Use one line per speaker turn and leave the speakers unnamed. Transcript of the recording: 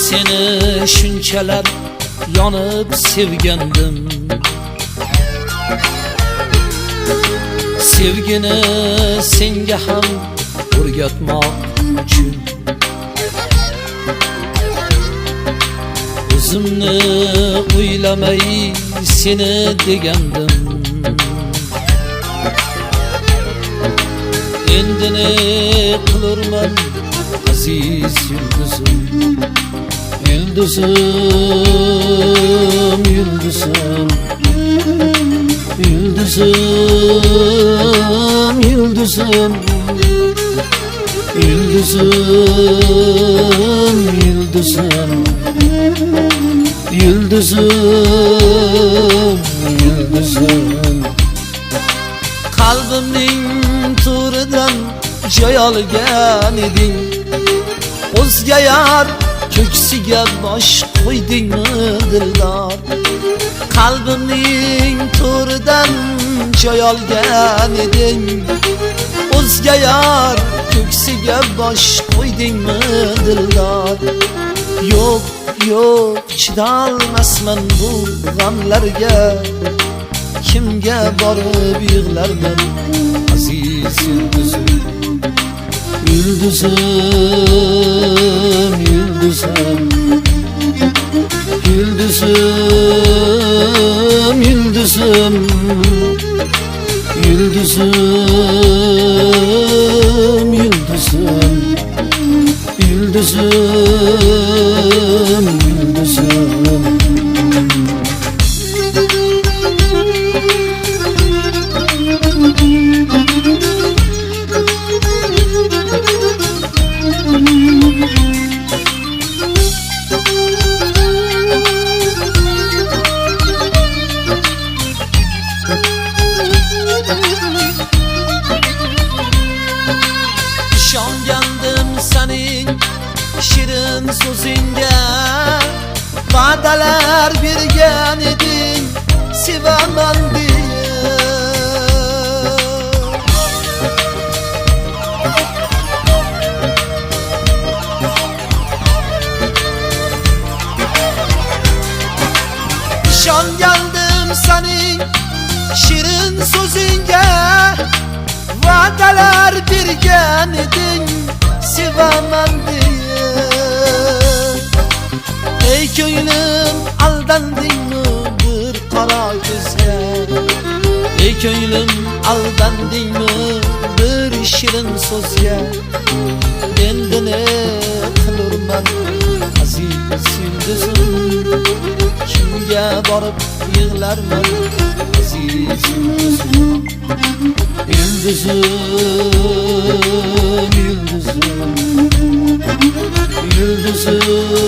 seni shunchalar yonib sevgandim. Sevgini senga ham o'rgatmoq uchun o'zimni o'ylamay seni degandim. Endi ne qilurman aziz yulduzim, yulduzim, yulduzim, yulduzim, yulduzim, yulduzim, yulduzim, yulduzim, yulduzim. Qalbimning to'ridan joy olgan eding, o'zga yar ko'ksiga bosh qo'ydingmi dildor? Qalbimning to'ridan joy olgan eding, o'zga yar ko'ksiga bosh qo'ydingmi dildor? Yo'q, yo'q, chidolmasman bu g'amlarga, kimga borib yig'larman aziz yulduzim, yulduzim, yulduzim, yulduzim, yulduzim, yulduzim, yulduzim, yulduzim, yulduzim. İshongandim sening shirin so'zingga, va'dalar bergan eding sevaman deya. İshongandim sening shirin so'zingga, va'dalar bergan eding sevaman deya. Ey ko'nglim, aldandingmi bir qora ko'zga? Ey ko'nglim, aldandingmi bir shirin so'zga? Endi ne qilurman aziz yulduzim, kimga borib yig'larman aziz yulduzim, yulduzim, yulduzim, yulduzim,